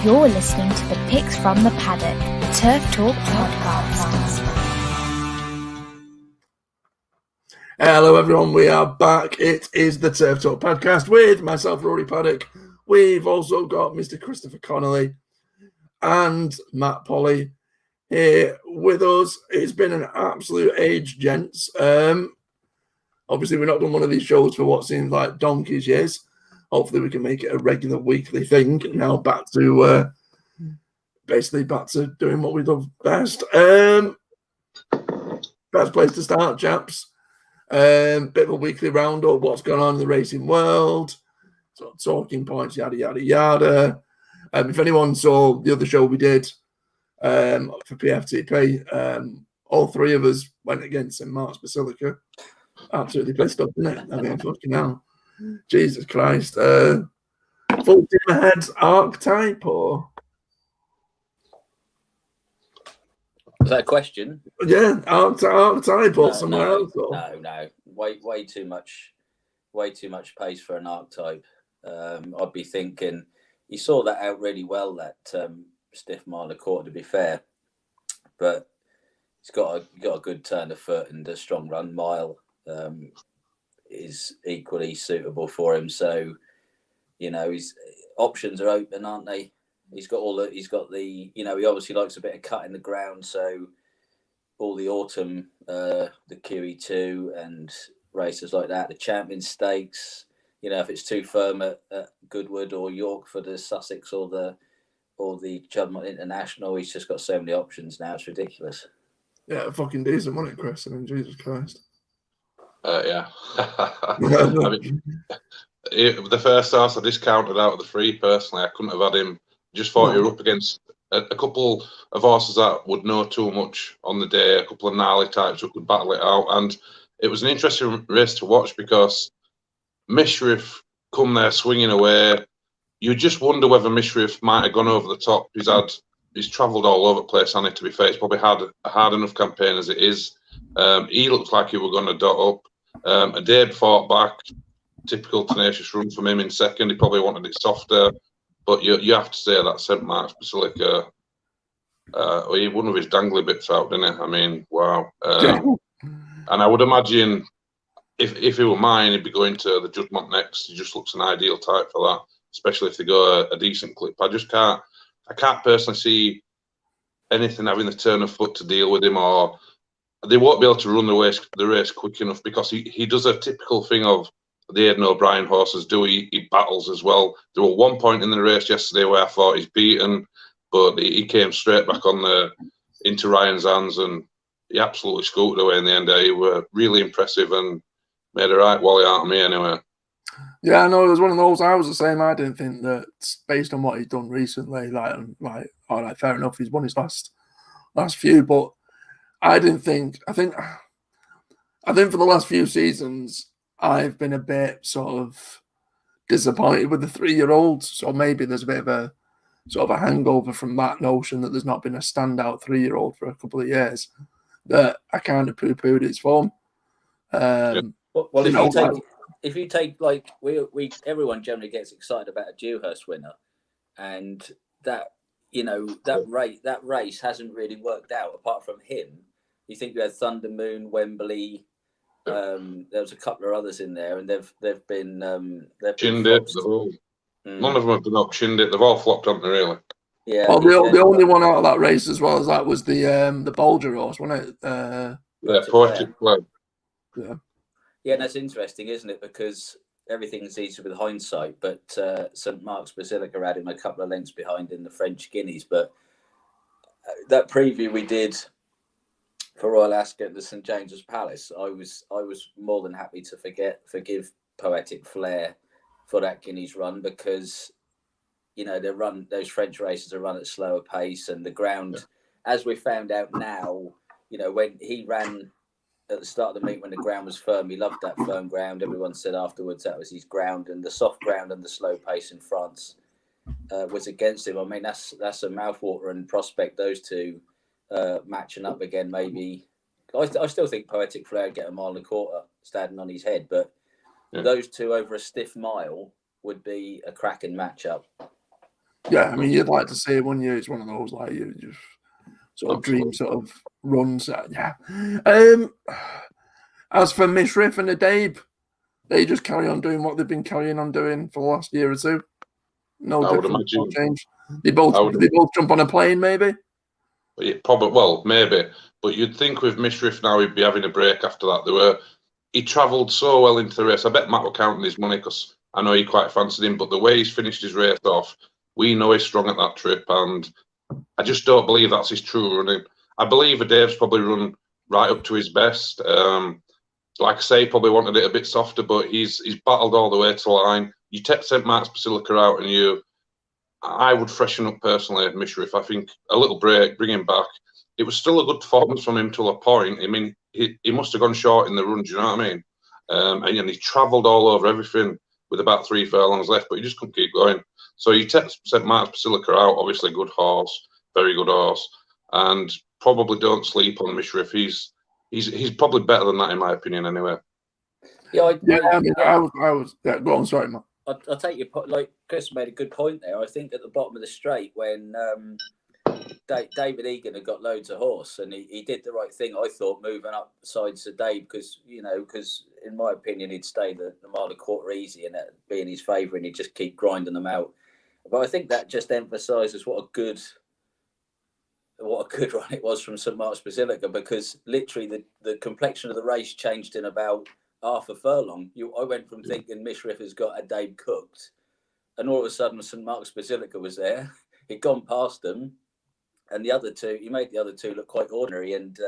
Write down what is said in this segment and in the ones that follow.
You're listening to the Picks from the Paddock, Turf Talk podcast. Hello everyone, we are back. It is the Turf Talk podcast with myself, Rory Paddock. We've also got Mr. Christopher Connolly and Matt Polly here with us. It's been an absolute age, gents. Obviously, we've not done one of these shows for what seems like donkey's years. Hopefully, we can make it a regular weekly thing. Now back to back to doing what we do best. Best place to start, chaps. Bit of a weekly roundup, what's going on in the racing world, sort of talking points, yada, yada, yada. If anyone saw the other show we did for PFTP, all three of us went against St. Mark's Basilica. Absolutely pissed off, isn't it? I mean, fucking hell. Jesus Christ. Full team ahead archetype, or? Was that a question? Yeah, archetype or somewhere else. Or? No. Way too much pace for an archetype. I'd be thinking he saw that out really well, that stiff mile of quarter, to be fair. But he's got a good turn of foot, and a strong run mile is equally suitable for him. So, his options are open, aren't they? He obviously likes a bit of cut in the ground. So all the autumn, the QE2 and races like that, the Champion Stakes, if it's too firm at Goodwood or York for the Sussex or the Juddmonte International, he's just got so many options now. It's ridiculous. Yeah, fucking decent, wasn't it, Chris? I mean, Jesus Christ. Yeah. I mean, the first horse I discounted out of the three, personally, I couldn't have had him. Just thought you were up against a couple of horses that would know too much on the day, a couple of gnarly types who could battle it out. And it was an interesting race to watch because Mishriff come there swinging away. You just wonder whether Mishriff might have gone over the top. He's travelled all over the place, hasn't he, to be fair. He's probably had a hard enough campaign as it is. He looked like he were going to dot up. A day fought back, typical tenacious run from him in second. He probably wanted it softer. But you have to say that St. Mark's Basilica, he one of his dangly bits out, didn't he? I mean, wow. And I would imagine if he were mine, he'd be going to the Juddmonte next. He just looks an ideal type for that, especially if they go a decent clip. I can't personally see anything having the turn of foot to deal with him, or they won't be able to run the race quick enough because he does a typical thing of the Aidan O'Brien horses do. He battles as well. There was one point in the race yesterday where I thought he's beaten, but he came straight back into Ryan's hands, and he absolutely scooted away in the end. He were really impressive and made a right wally out of me anyway. Yeah, I know it was one of those. I was the same. I didn't think that based on what he's done recently, all right, fair enough. He's won his last few, but I didn't think. I think for the last few seasons, I've been a bit sort of disappointed with the 3-year-olds. So maybe there's a bit of a sort of a hangover from that notion that there's not been a standout 3-year-old for a couple of years. That I kind of poo-pooed its form. If you take like we everyone generally gets excited about a Dewhurst winner, and that race hasn't really worked out apart from him. You think you had Thunder Moon, Wembley, There was a couple of others in there, and they've been Chinned it. flops. None of them have been up chinned it. They've all flopped, haven't they? Really? Yeah. Well, the only one out of that race as well as that was the Bolger horse, wasn't it? Yeah, Poetic Flare. Yeah. Yeah, and that's interesting, isn't it? Because everything's easy with hindsight, but St Mark's Basilica had him a couple of lengths behind in the French Guineas. But that preview we did for Royal Ascot at the St James's Palace, I was more than happy to forgive Poetic Flare for that Guineas run, because those French races are run at a slower pace, and the ground, as we found out now, when he ran at the start of the meet when the ground was firm, he loved that firm ground. Everyone said afterwards that was his ground, and the soft ground and the slow pace in France was against him. I mean, that's a mouthwatering prospect, those two matching up again. Maybe I still think Poetic Flare get a mile and a quarter standing on his head, but those two over a stiff mile would be a cracking matchup. Yeah, I mean, you'd like to see it, wouldn't you? It's one of those like you just sort of dream sort of runs. Yeah. As for Mishriff and Adabe, they just carry on doing what they've been carrying on doing for the last year or two. No difference, no change. They both jump on a plane, maybe. Probably, maybe. But you'd think with Mishriff now he'd be having a break after that. He travelled so well into the race. I bet Matt were counting his money because I know he quite fancied him. But the way he's finished his race off, we know he's strong at that trip, and I just don't believe that's his true running. I believe Dave's probably run right up to his best. Like I say, probably wanted it a bit softer, but he's battled all the way to the line. You take St Mark's Basilica out, and I would freshen up personally Mishriff. I think a little break, bring him back. It was still a good performance from him till a point. I mean, he must have gone short in the run. Do you know what I mean? And he travelled all over everything with about 3 furlongs left, but he just couldn't keep going. So you take St Mark's Basilica out. Obviously, good horse, very good horse, and probably don't sleep on Mishriff. He's probably better than that in my opinion, anyway. I was. Yeah, go on, sorry, Matt. I'll take your point. Like Chris made a good point there. I think at the bottom of the straight when David Egan had got loads of horse, and he did the right thing, I thought, moving up sides to Dave, because in my opinion he'd stay the mile and a quarter easy, and that being his favourite, and he'd just keep grinding them out. But I think that just emphasises what a good run it was from St Mark's Basilica, because literally the complexion of the race changed in about half a furlong. I went from thinking Mishriff has got Adabe cooked, and all of a sudden St Mark's Basilica was there. He'd gone past them, and he made the other two look quite ordinary. And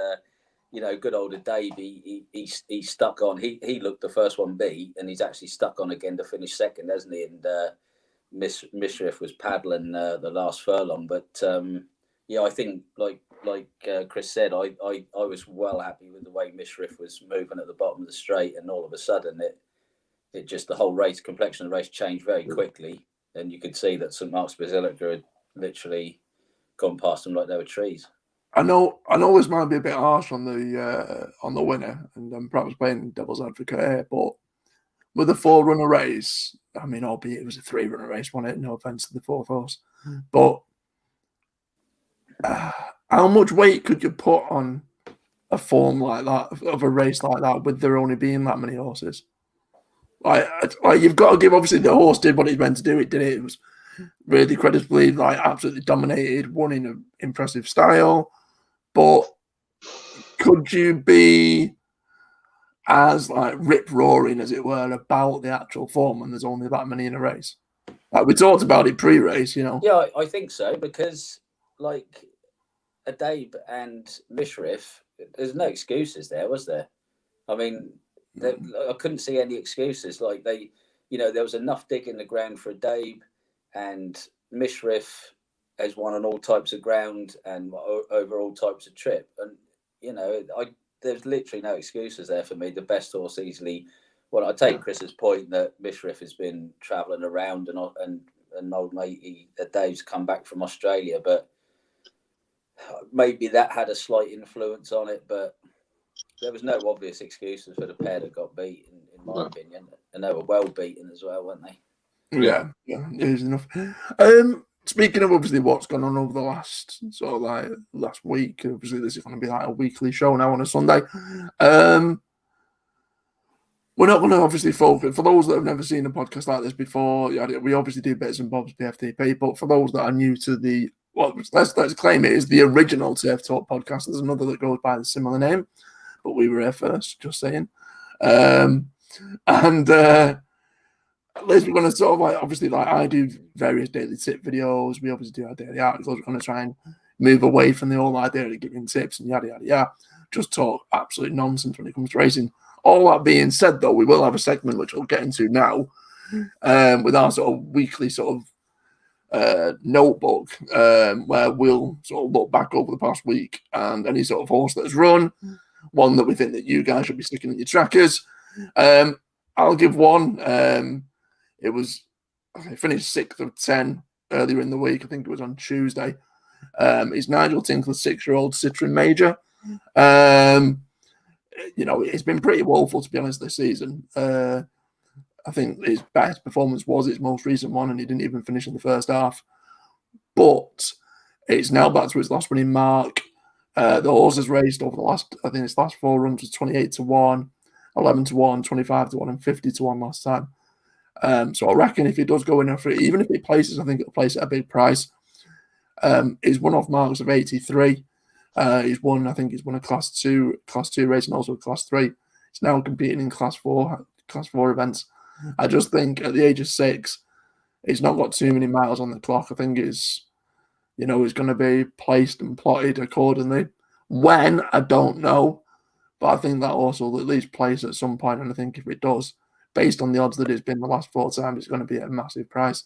good old Adabe, he stuck on. He looked the first one beat, and he's actually stuck on again to finish second, hasn't he? And Mishriff was paddling the last furlong, but I think like Chris said, I was well happy with the way Mishriff was moving at the bottom of the straight, and all of a sudden it just, the whole race complexion of the race changed very quickly, and you could see that St Mark's Basilica had literally gone past them like they were trees. I know this might be a bit harsh on the winner, and I'm perhaps playing devil's advocate here, but with a 4-runner race, I mean, albeit it was a 3-runner race, wasn't it? No offense to the fourth horse, but how much weight could you put on a form like that, of a race like that, with there only being that many horses? Like you've got to give, obviously the horse did what it meant to do. It did it. It was really creditably, absolutely dominated, won in an impressive style. But could you be as rip-roaring, as it were, about the actual form when there's only that many in a race? We talked about it pre-race, Yeah, I think so, because Adabe and Mishriff, there's no excuses there, was there? I mean, I couldn't see any excuses. There was enough dig in the ground for Adabe, and Mishriff has won on all types of ground and over all types of trip. And, there's literally no excuses there for me. The best horse easily. Well, I take Chris's point that Mishriff has been travelling around, and old matey Dave's come back from Australia, but maybe that had a slight influence on it. But there was no obvious excuses for the pair that got beaten, in my opinion, and they were well beaten as well, weren't they? Yeah, it is enough. Speaking of obviously what's gone on over the last last week, obviously this is going to be a weekly show now on a Sunday. we're not going to obviously focus, for those that have never seen a podcast like this before, we obviously do bits and bobs PFTP, but for those that are new to let's claim it is the original Turf Talk podcast. There's another that goes by the similar name, but we were here first, just saying. At least we're going to sort of obviously I do various daily tip videos. We obviously do our daily articles. We're going to try and move away from the whole idea of giving tips and yada, yada, yada. Just talk absolute nonsense when it comes to racing. All that being said, though, we will have a segment which we'll get into now with our sort of weekly sort of notebook where we'll sort of look back over the past week and any sort of horse that's run, one that we think that you guys should be sticking in your trackers. I'll give one. It finished 6th of 10 earlier in the week. I think it was on Tuesday. It's Nigel Tinkler's 6-year-old Citroen Major. It's been pretty woeful, to be honest, this season. I think his best performance was his most recent one, and he didn't even finish in the first half. But it's now back to his last winning mark. The horse has raced over the last 4 runs was 28-1, 11-1, 25-1, and 50-1 last time. So I reckon if he does go in for it, even if he places, I think it'll place at a big price. He's won off marks of 83. He's won a class 2 race and also a class 3. He's now competing in class 4 events. I just think at the age of 6, he's not got too many miles on the clock. I think it's going to be placed and plotted accordingly. When, I don't know, but I think that also will at least place at some point. And I think if it does, based on the odds that it's been the last 4 times, it's going to be at a massive price.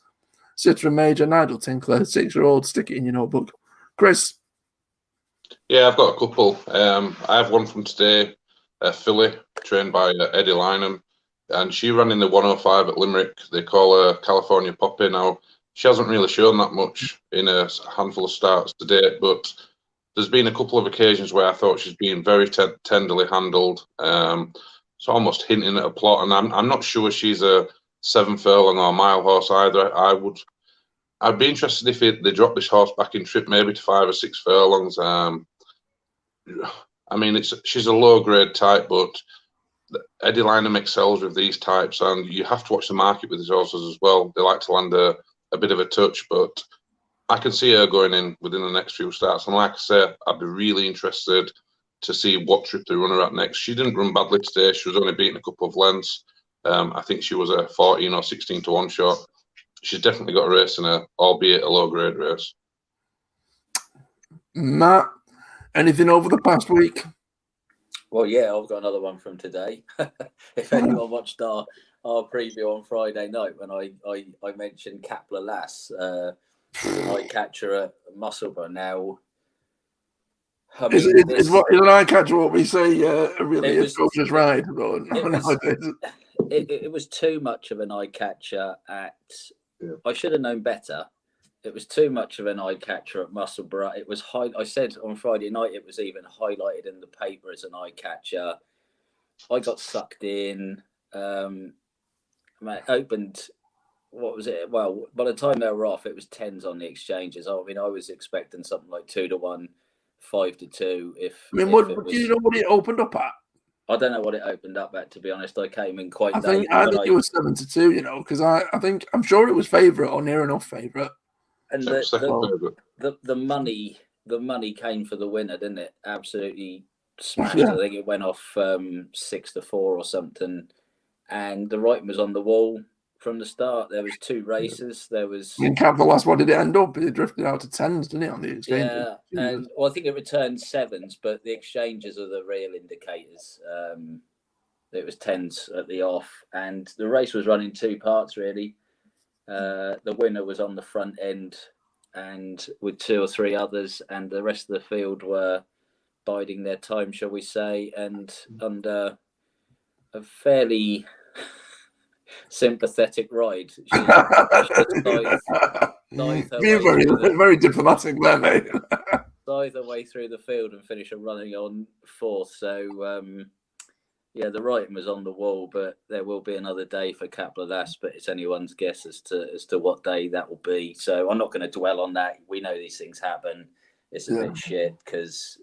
Citroen Major, Nigel Tinkler, 6-year-old, stick it in your notebook. Chris? Yeah, I've got a couple. I have one from today, Philly, trained by Eddie Lynham, and she ran in the 105 at Limerick. They call her California Poppy now. She hasn't really shown that much in a handful of starts to date, but there's been a couple of occasions where I thought she's been very tenderly handled. So almost hinting at a plot, and I'm not sure she's a 7 furlong or mile horse either. I'd be interested if they drop this horse back in trip, maybe to 5 or 6 furlongs. She's a low grade type, but Eddie Lynham excels with these types, and you have to watch the market with these horses as well. They like to land a bit of a touch, but I can see her going in within the next few starts. And like I say, I'd be really interested to see what trip they run her at next. She didn't run badly today. She was only beaten a couple of lengths. I think she was a 14 or 16-1 shot. She's definitely got a race in her, albeit a low-grade race. Matt, anything over the past week? Well, yeah, I've got another one from today. If anyone watched our preview on Friday night when I mentioned Kapla Lass, eye catcher at Musselburgh. Now, is an eye catcher what we say really is just right? It was too much of an eye catcher at. Yeah. I should have known better. It was too much of an eye catcher at Musselburgh. It was I said on Friday night it was even highlighted in the paper as an eye catcher. I got sucked in. It opened. What was it? Well, by the time they were off, it was 10s on the exchanges. I was expecting something like 2-1, 5-2. Do you know what it opened up at? I don't know what it opened up at, to be honest. I came in quite late. I think it was 7-2, because I'm sure it was favourite or near enough favourite. And the money came for the winner, didn't it? Absolutely smashed. Yeah. I think it went off 6-4 or something. And the writing was on the wall from the start. There was 2 races. There was. In Cap, the last one, did it end up? It drifted out to 10s, didn't it, on the exchange? Yeah, and I think it returned 7s, but the exchanges are the real indicators. It was 10s at the off, and the race was run in 2 parts, really. The winner was on the front end, and with 2 or 3 others, and the rest of the field were biding their time, shall we say, and under a fairly sympathetic ride. Very diplomatic there, mate. Scythe her way through the field and finish her running on 4th. So, the writing was on the wall, but there will be another day for Kapla Lass, but it's anyone's guess as to what day that will be. So I'm not going to dwell on that. We know these things happen. It's a bit shit because,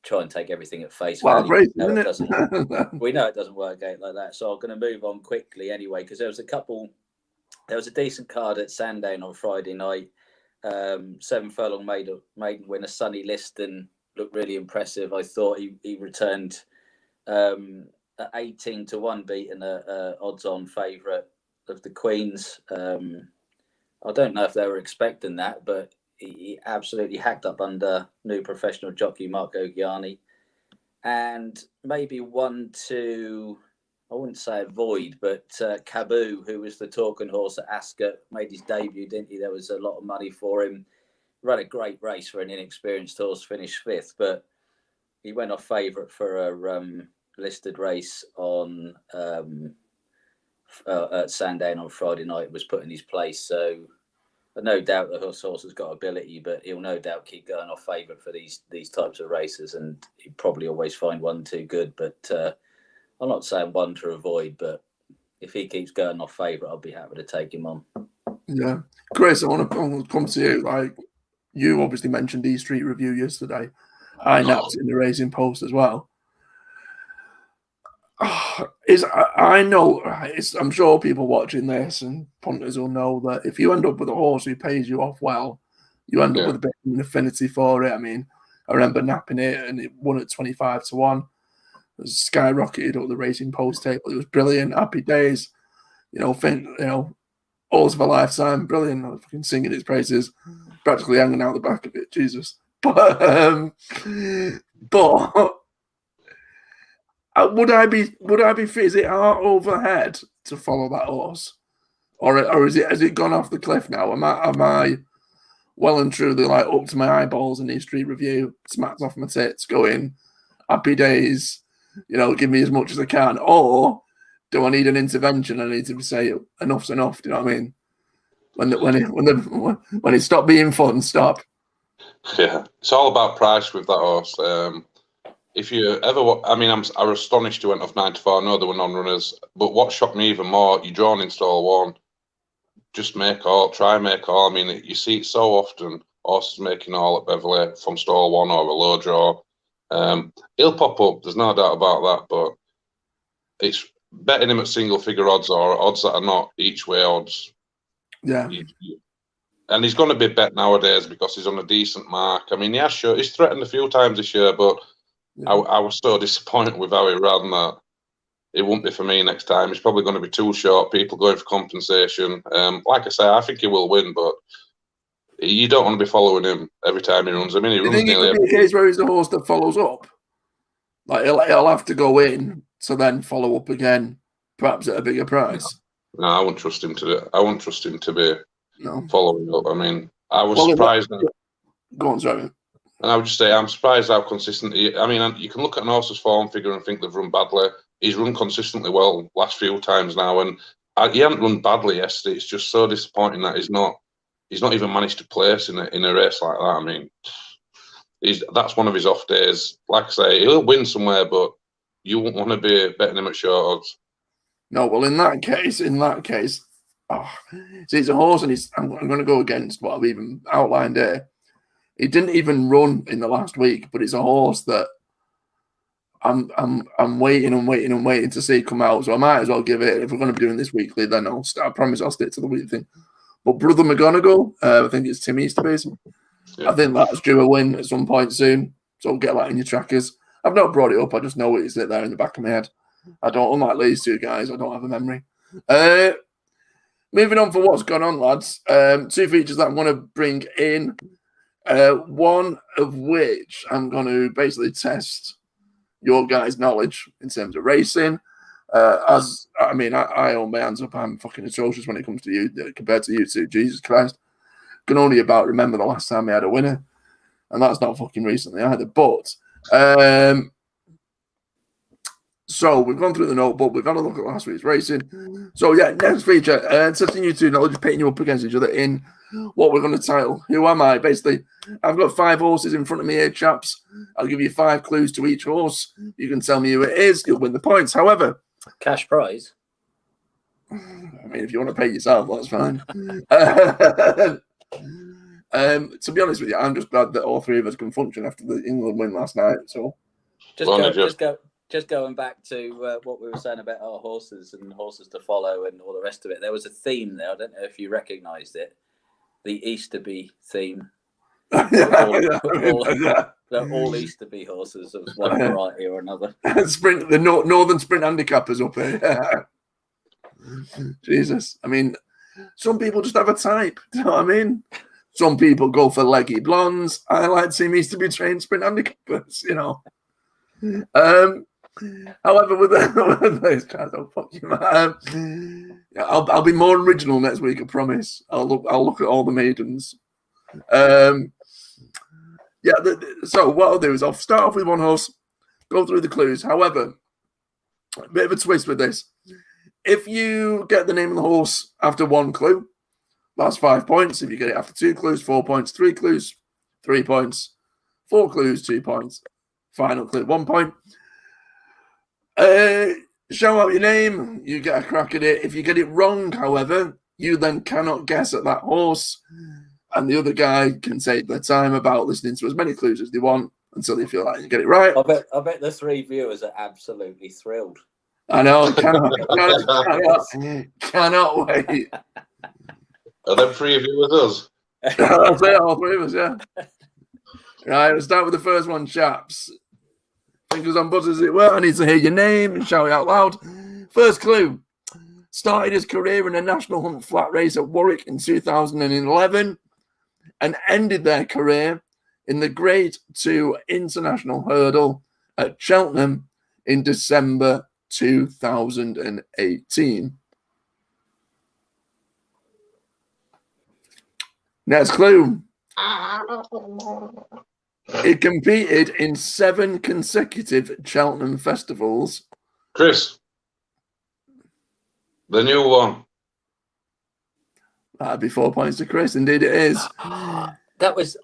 try and take everything at face Well, value. racing, No, isn't it it? doesn't. We know it doesn't work out like that. So I'm going to move on quickly anyway, because there was a decent card at Sandown on Friday night. 7 furlong maiden winner Sonny Liston looked really impressive. I thought he returned at 18-1, beating a odds-on favourite of the Queen's. I don't know if they were expecting that, but he absolutely hacked up under new professional jockey Marco Gianni. And maybe one to, I wouldn't say avoid, but Caboo, who was the talking horse at Ascot, made his debut, didn't he? There was a lot of money for him. Ran a great race for an inexperienced horse, finished 5th, but he went off favourite for a listed race on at Sandown on Friday night, was put in his place. So no doubt the horse has got ability, but he'll no doubt keep going off favourite for these types of races, and he'd probably always find one too good. But I'm not saying one to avoid, but if he keeps going off favourite, I'll be happy to take him on. Yeah. Chris, I want to come to you. Like, you obviously mentioned E Street Review yesterday. I napped in the Racing Post as well. I know, I'm sure people watching this and punters will know that if you end up with a horse who pays you off well, you end up with a bit of an affinity for it. I mean, I remember napping it and it won at 25-1. It was skyrocketed up the Racing Post table. It was brilliant. Happy days. All of a lifetime. Brilliant. I'm fucking singing its praises. Practically hanging out the back of it. Jesus. But would I be is it heart over head to follow that horse, or has it gone off the cliff now? Am I well and truly like up to my eyeballs in the Street Review, smacked off my tits, going happy days, give me as much as I can, or do I need an intervention? I need to say enough's enough. Do you know what I mean? When it stopped being fun, stop. Yeah, it's all about price with that horse. If you ever, I was astonished he went off 9-4. I know there were non-runners, but what shocked me even more, you're drawn in stall 1. Just try make all. I mean, you see it so often, horses making all at Beverley from stall 1 or a low draw. He'll pop up, there's no doubt about that, but it's betting him at single figure odds or odds that are not each way odds. Yeah. And he's going to be bet nowadays because he's on a decent mark. I mean, he's threatened a few times this year, but I was so disappointed with how he ran that it won't be for me next time. He's probably going to be too short. People going for compensation. Like I say, I think he will win, but you don't want to be following him every time he runs. I mean, he runs nearly every a case where he's the horse that follows up. Like he'll have to go in to then follow up again, perhaps at a bigger price. No, I wouldn't trust him to do it. I wouldn't trust him to be following up. I mean, I was surprised. Go on, sorry. And I would just say I'm surprised how consistent he. I mean, you can look at an horse's form figure and think they've run badly. He's run consistently well last few times now, and he hadn't run badly yesterday. It's just so disappointing that he's not even managed to place in a race like that. I mean, that's one of his off days. Like I say, he'll win somewhere, but you won't want to be betting him at short odds. No, well, in that case, see, it's a horse, and I'm going to go against what I've even outlined here. He didn't even run in the last week, but it's a horse that I'm waiting to see come out. So I might as well give it. If we're going to be doing this weekly, then I promise I'll stick to the weekly thing. But Brother McGonagall, I think it's Tim Easterby's. Yeah. I think that's due a win at some point soon. So get that in your trackers. I've not brought it up. I just know it's there in the back of my head. I don't, unlike these two guys, I don't have a memory. Moving on for what's gone on, lads. 2 features that I'm going to bring in. One of which I'm going to basically test your guys' knowledge in terms of racing. I own my hands up. I'm fucking atrocious when it comes to you compared to you two. Jesus Christ. Can only about remember the last time I had a winner. And that's not fucking recently either. But so we've gone through the notebook. We've had a look at last week's racing. So yeah, next feature, testing you two knowledge, pitting you up against each other in what we're going to title Who Am I? Basically, I've got 5 horses in front of me here, chaps. I'll give you 5 clues to each horse. You can tell me who it is. You'll win the points. However, cash prize. I mean, if you want to pay yourself, that's fine. To be honest with you, I'm just glad that all three of us can function after the England win last night. So, just going back to what we were saying about our horses and horses to follow and all the rest of it. There was a theme there. I don't know if you recognised it. The Easterby theme. All Easterby horses of one variety or another. The Northern Sprint Handicappers up here. Jesus. I mean, some people just have a type. Do you know what I mean? Some people go for leggy blondes. I like to see Easterby trained sprint handicappers, you know. However, with those guys, oh, fuck you, man. I'll be more original next week, I promise. I'll look at all the maidens. So what I'll do is I'll start off with one horse, go through the clues. However, a bit of a twist with this. If you get the name of the horse after one clue, that's 5 points. If you get it after 2 clues, 4 points. 3 clues, 3 points. 4 clues, 2 points. Final clue, 1 point. Show out your name, you get a crack at it. If you get it wrong, however, you then cannot guess at that horse, and the other guy can take their time about listening to as many clues as they want until they feel like you get it right. I bet the 3 viewers are absolutely thrilled. I know, cannot wait. Are them 3 of you with us? That's it, all 3 of us, yeah. Right, we'll start with the first one, chaps. Fingers on buzzers, as it were. I need to hear your name and shout it out loud. First clue. Started his career in a National Hunt flat race at Warwick in 2011 and ended their career in the Grade 2 International Hurdle at Cheltenham in December 2018. Next clue. He competed in 7 consecutive Cheltenham festivals. Chris, the new one. That'd be 4 points to Chris. Indeed, it is. That was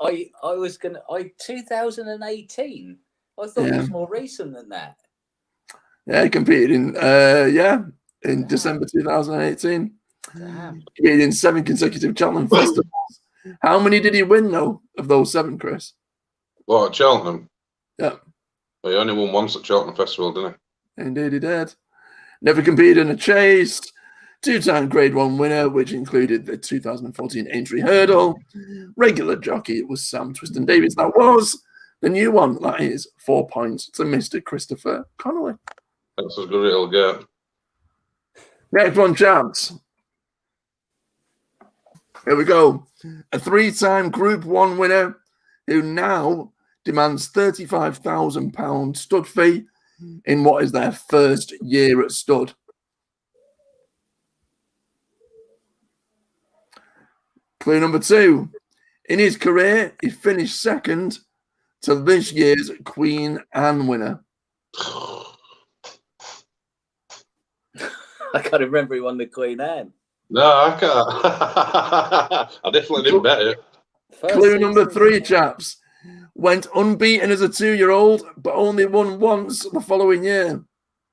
2018. I thought it was more recent than that. Yeah, he competed in December 2018. Damn. Competed in 7 consecutive Cheltenham festivals. How many did he win though of those 7, Chris? What, at Cheltenham? Yeah. Well, he only won once at Cheltenham Festival, didn't he? Indeed, he did. Never competed in a chase. 2-time Grade 1 winner, which included the 2014 Aintree Hurdle. Regular jockey, it was Sam Twiston Davies. That was the new one. That is 4 points to Mr. Christopher Connolly. That's as good as it'll get. Next one, chaps. Here we go. A 3-time Group 1 winner who now demands £35,000 stud fee in what is their first year at stud. Clue number 2. In his career, he finished second to this year's Queen Anne winner. I can't remember who won the Queen Anne. No, I can't. I definitely didn't bet it. Clue number 3, chaps. Went unbeaten as a 2-year-old, but only won once the following year.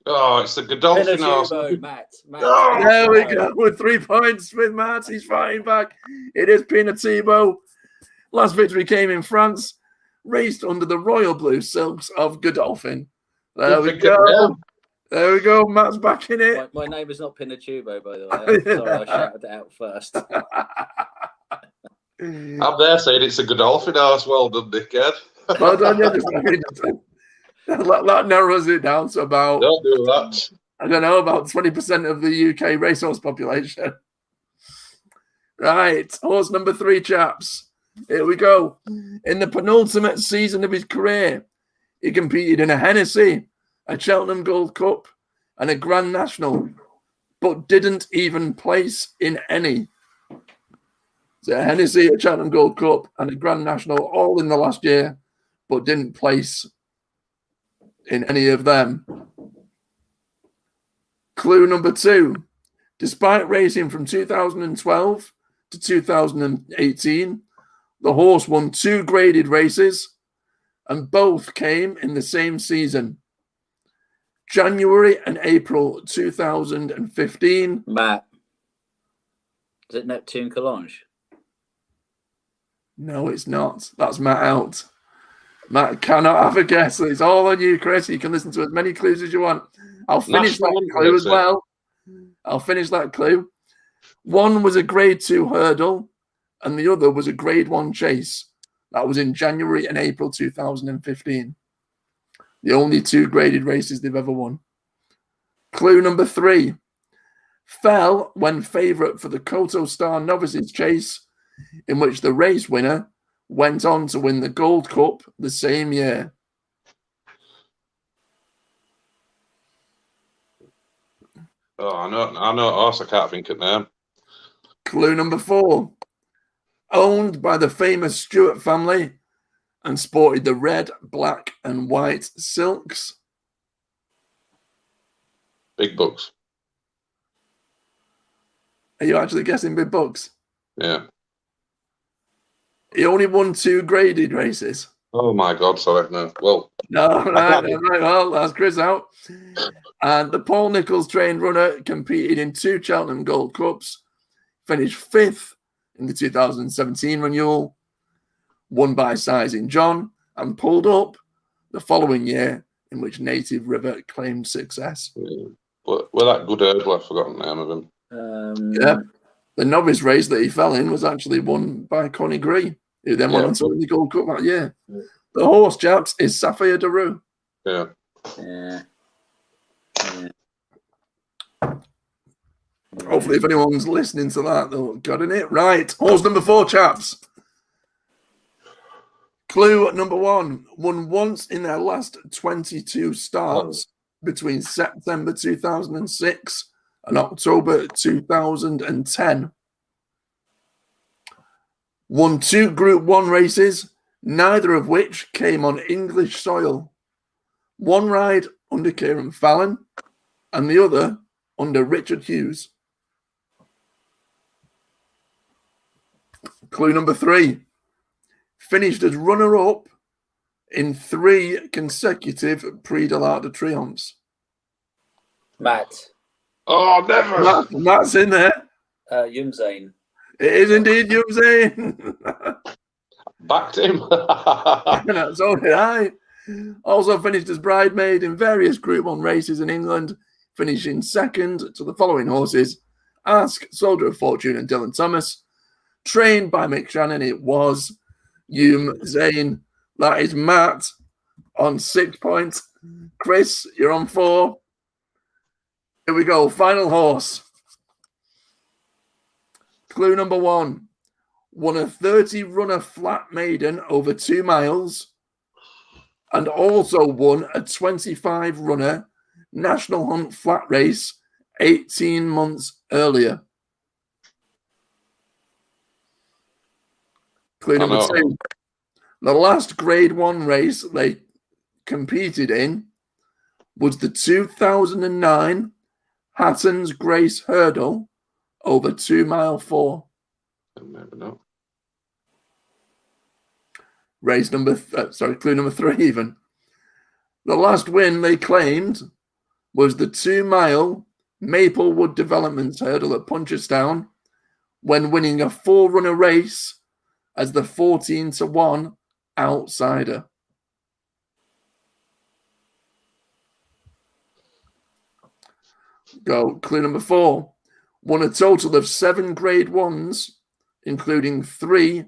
Oh, it's the Godolphin horse. Matt. Oh, there we go. With 3 points with Matt. He's fighting back. It is Pinatibo. Last victory came in France. Raced under the royal blue silks of Godolphin. There we go. There we go. Matt's back in it. My name is not Pinatubo, by the way. Sorry, I shouted it out first. I'm there saying it's a Godolphin horse. Well done, dickhead. Well done, yeah. That narrows it down to about... Don't do that. I don't know, about 20% of the UK racehorse population. Right, horse number 3, chaps. Here we go. In the penultimate season of his career, he competed in a Hennessy, a Cheltenham Gold Cup, and a Grand National, but didn't even place in any. So a Hennessy, a Cheltenham Gold Cup, and a Grand National, all in the last year, but didn't place in any of them. Clue number 2. Despite racing from 2012 to 2018, the horse won 2 graded races, and both came in the same season. January and April 2015. Matt. Is it Neptune Collonge? No, it's not. That's Matt out. Matt cannot have a guess. It's all on you, Chris. You can listen to as many clues as you want. I'll finish National that clue as Olympics, well. I'll finish that clue. One was a grade 2 hurdle, and the other was a grade 1 chase. That was in January and April 2015. The only 2 graded races they've ever won. Clue number 3. Fell when favourite for the Koto Star Novices Chase, in which the race winner went on to win the Gold Cup the same year. Oh, I know horse. I can't think of name. Clue number 4. Owned by the famous Stewart family and sported the red, black, and white silks. Big Bucks. Are you actually guessing Big Bucks? Yeah. He only won 2 graded races. Oh my God, sorry. No. Well. No, right. Well, that's Chris out. And the Paul Nicholls trained runner competed in 2 Cheltenham Gold Cups, finished 5th in the 2017 renewal, won by Sizing John, and pulled up the following year, in which Native River claimed success. Yeah. Well, that good hurdle, I've forgotten the name of him. Yeah. The novice race that he fell in was actually won by Connie Gree, who then went on to win the Gold Cup that year. Yeah. The horse, chaps, is Sapphire Daru. Yeah. Hopefully, if anyone's listening to that, they'll got in it. Right. Horse number 4, chaps. Clue number 1. Won once in their last 22 starts between September 2006 and October 2010. Won 2 Group 1 races, neither of which came on English soil. One ride under Kieran Fallon and the other under Richard Hughes. Clue number 3. Finished as runner-up in 3 consecutive Prix de l'Arc de Triomphe. Matt. Oh, never. Matt's in there. Yumzane. It is indeed Yumzane. Backed him. So did I. Also finished as bridesmaid in various Group 1 races in England, finishing 2nd to the following horses: Ask, Soldier of Fortune, and Dylan Thomas. Trained by Mick Shannon, it was Yumzane. That is Matt on 6 points. Chris, you're on 4. Here we go. Final horse. Clue number 1. Won a 30-runner flat maiden over 2 miles and also won a 25-runner National Hunt flat race 18 months earlier. Clue number 2. The last Grade 1 race they competed in was the 2009 Hatton's Grace Hurdle over 2 mile 4. I'll never know. Clue number 3 even. The last win they claimed was the 2 mile Maplewood Developments Hurdle at Punchestown when winning a 4-runner race as the 14-1 outsider. Go. Clue number 4. Won a total of 7 Grade 1s, including 3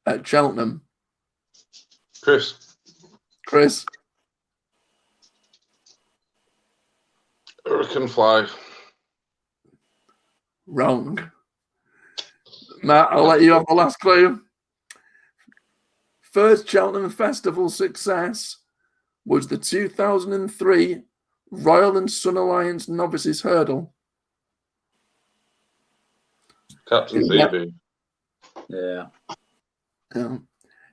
at Cheltenham. Chris. Hurricane Fly. Wrong. Matt, I'll let you have the last clue. First Cheltenham Festival success was the 2003 Royal and Sun Alliance Novices Hurdle. Captain Phoebe. Yeah.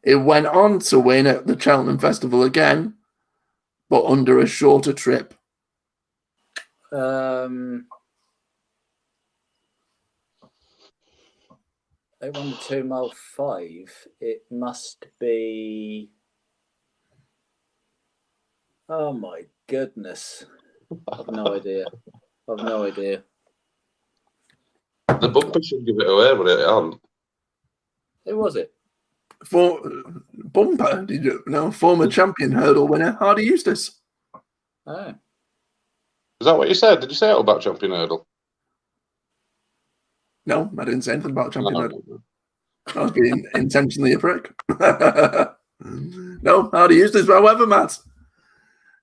It went on to win at the Cheltenham Festival again, but under a shorter trip. They won the 2 mile 5. It must be. Oh my goodness! I've no idea. The bumper should give it away, but it hasn't. Who was it? Bumper, did you know? Former champion hurdle winner, Hardy Eustace. Oh. Is that what you said? Did you say it about champion hurdle? No, I didn't say anything about champion No. hurdle. I was being intentionally a prick. No, Hardy Eustace, however, Matt.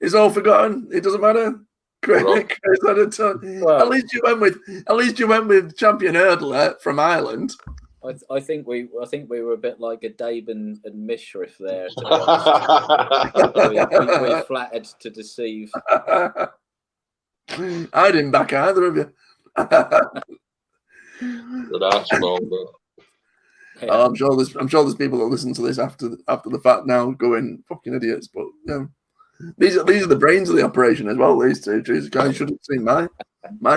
It's all forgotten. It doesn't matter. Well, at least you went with champion hurdler from Ireland. I think we were a bit like a Dabe and Mishrif there, to be honest. we flattered to deceive. I didn't back either of you. Good Archibald. Yeah. Oh, I'm sure there's people that listen to this after the fact now going fucking idiots, but these are the brains of the operation as well. These two, Jesus Christ, you should have seen my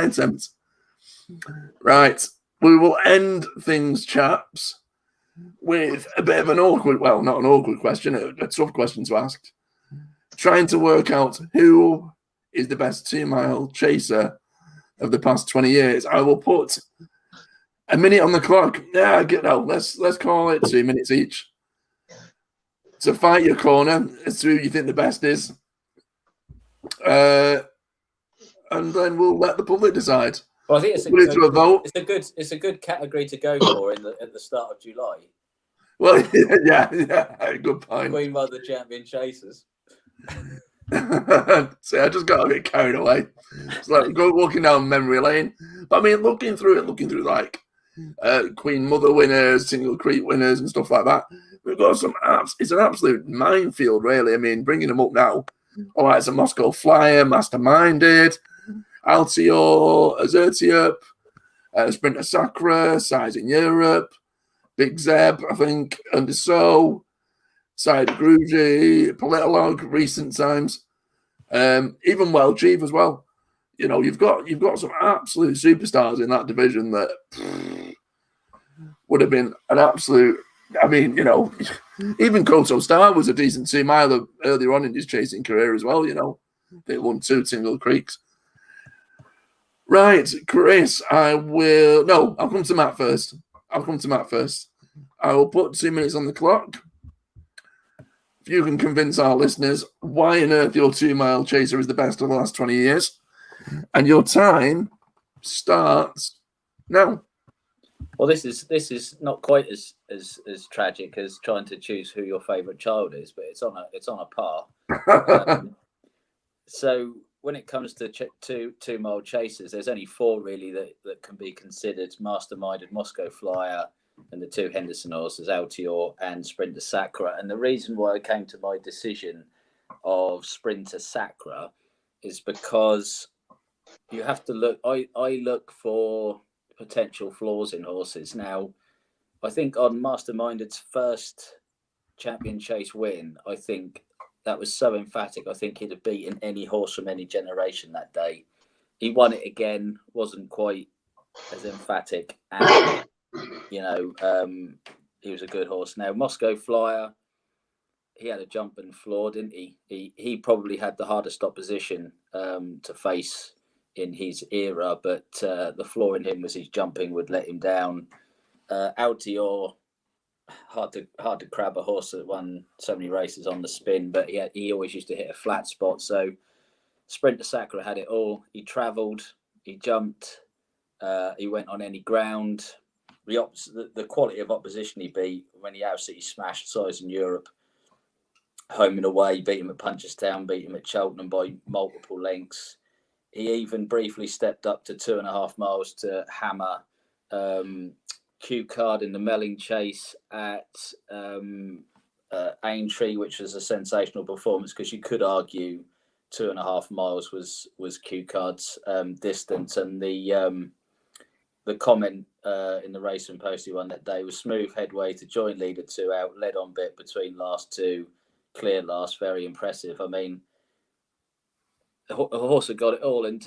attempts. Right, we will end things, chaps, with a bit of an awkward, well, not an awkward question, a tough question to ask. Trying to work out who is the best 2-mile chaser of the past 20 years. I will put a minute on the clock. Yeah, let's call it 2 minutes each. So fight your corner as to who you think the best is. And then we'll let the public decide. Well, I think a vote. It's a good category to go for at the start of July. Well, yeah, good point. Queen Mother Champion Chasers. See, I just got a bit carried away. It's like walking down memory lane. But I mean, looking through like Queen Mother winners, Single Creek winners, and stuff like that. We've got some apps. It's an absolute minefield, really. I mean, bringing them up now. All right, it's a Moscow Flyer, Masterminded, Altior, Azertiup, Sprinter Sacra, Size in Europe, Big Zeb, I think, Underso, Side Grugy, Politolog, recent times, even Welchief as well. You know, you've got some absolute superstars in that division that would have been an absolute. I mean, you know, even Koto Star was a decent 2-miler earlier on in his chasing career as well. You know, they won 2 Single Creeks. Right, Chris, I'll come to Matt first. I will put 2 minutes on the clock. If you can convince our listeners why on earth your 2-mile chaser is the best of the last 20 years. And your time starts now. Well, this is not quite as tragic as trying to choose who your favourite child is, but it's on a par. So when it comes to 2-mile chasers, there's only 4 really that can be considered: Masterminded, Moscow Flyer, and the 2 Henderson horses, Altior and Sprinter Sacra. And the reason why I came to my decision of Sprinter Sacra is because you have to look. I look for potential flaws in horses. Now, I think on Masterminded's first champion chase win, I think that was so emphatic. I think he'd have beaten any horse from any generation that day. He won it again, wasn't quite as emphatic, and you know, he was a good horse. Now, Moscow Flyer, he had a jump and floor, didn't he? He probably had the hardest opposition to face in his era, but the flaw in him was his jumping would let him down. Altior, hard to crab a horse that won so many races on the spin, but he always used to hit a flat spot. So Sprinter Sacra had it all. He travelled, he jumped, he went on any ground. The quality of opposition he beat when he absolutely smashed Size in Europe, home and away, beat him at Punchestown, beat him at Cheltenham by multiple lengths. He even briefly stepped up to 2.5 miles to hammer Q Card in the Melling Chase at Aintree, which was a sensational performance because you could argue 2.5 miles was Q Card's distance. And the comment in the Racing Post he won that day was smooth headway to joint leader 2 out, led on bit between last 2, clear last, very impressive. I mean, a horse had got it all, and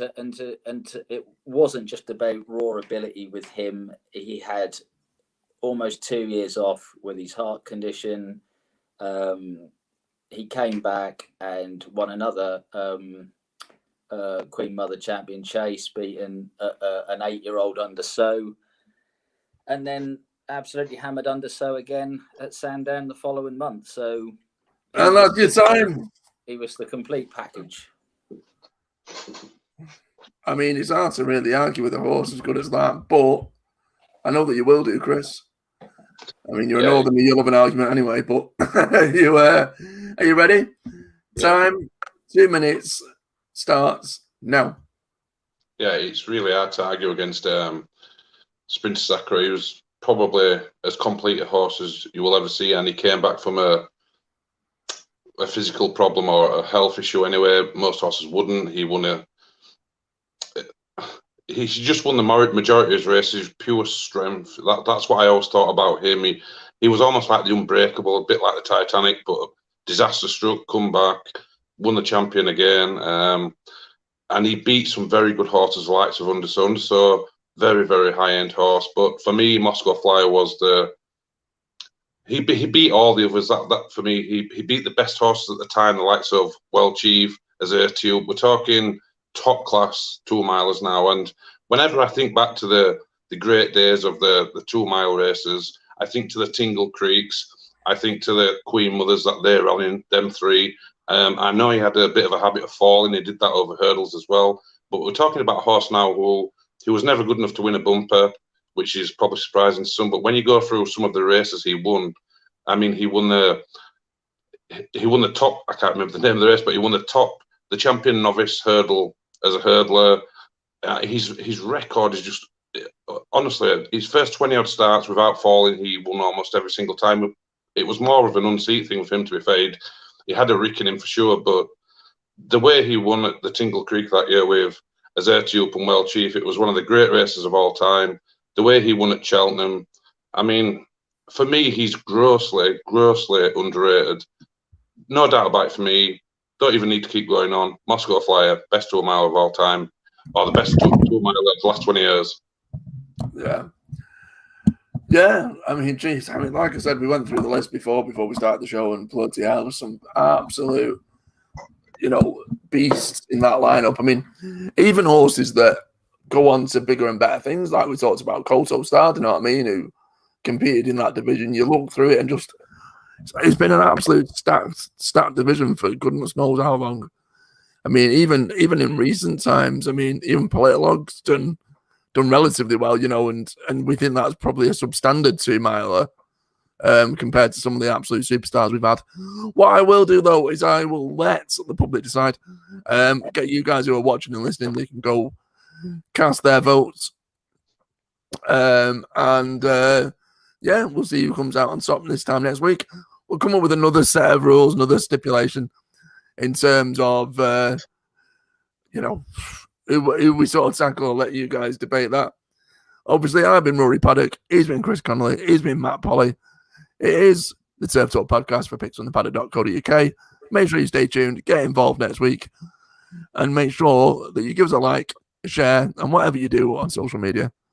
it wasn't just about raw ability with him. He had almost 2 years off with his heart condition. He came back and won another Queen Mother Champion chase, beating an 8-year-old Underso. And then absolutely hammered Undersow again at Sandown the following month. So, and that's your time. He was the complete package. I mean, it's hard to really argue with a horse as good as that, but I know that you will do, Chris. I mean, you're a northerner, you'll have an argument anyway, but are you ready? Yeah. Time, 2 minutes, starts now. Yeah, it's really hard to argue against Sprinter Sacre. He was probably as complete a horse as you will ever see, and he came back from a physical problem or a health issue anyway. Most horses wouldn't. He just won the majority of his races, pure strength. That's what I always thought about him. He was almost like the Unbreakable, a bit like the Titanic, but disaster struck, come back, won the champion again. And he beat some very good horses, the likes of Undersow. So very, very high-end horse. But for me, Moscow Flyer was he beat all the others. That for me, he beat the best horses at the time, the likes of Well Chief, Azertube. We're talking top class 2-milers now. And whenever I think back to the great days of the 2-mile races, I think to the Tingle Creeks, I think to the Queen Mothers that they ran in, them three. I know he had a bit of a habit of falling. He did that over hurdles as well. But we're talking about a horse now who was never good enough to win a bumper, which is probably surprising to some. But when you go through some of the races he won, I mean, he won the top. I can't remember the name of the race, but he won the champion novice hurdle as a hurdler. His record is just, honestly, his first 20-odd starts without falling, he won almost every single time. It was more of an unseat thing for him, to be fair. He had a rick in him for sure, but the way he won at the Tingle Creek that year with Azertube and Well Chief, it was one of the great races of all time. The way he won at Cheltenham, I mean, for me, he's grossly, grossly underrated. No doubt about it for me. Don't even need to keep going on. Moscow Flyer, best 2-mile of all time, or the best 2-mile of the last 20 years. Yeah. Yeah, I mean, geez, like I said, we went through the list before we started the show, and bloody hell, there's some absolute, beasts in that lineup. I mean, even horses that go on to bigger and better things, like we talked about, Koto Star, you know what I mean, who competed in that division. You look through it and just, it's been an absolute stacked division for goodness knows how long. I mean, even in recent times, I mean, even Politolog's done relatively well, and we think that's probably a substandard 2-miler compared to some of the absolute superstars we've had. What I will do, though, is I will let the public decide. Get you guys who are watching and listening, they can go cast their votes. Yeah, we'll see who comes out on top this time next week. We'll come up with another set of rules, another stipulation in terms of, who we sort of tackle. I'll let you guys debate that. Obviously, I've been Rory Paddock. He's been Chris Connolly. He's been Matt Polly. It is the Turf Talk podcast for picksonthepaddock.co.uk. Make sure you stay tuned. Get involved next week. And make sure that you give us a like, a share, and whatever you do on social media.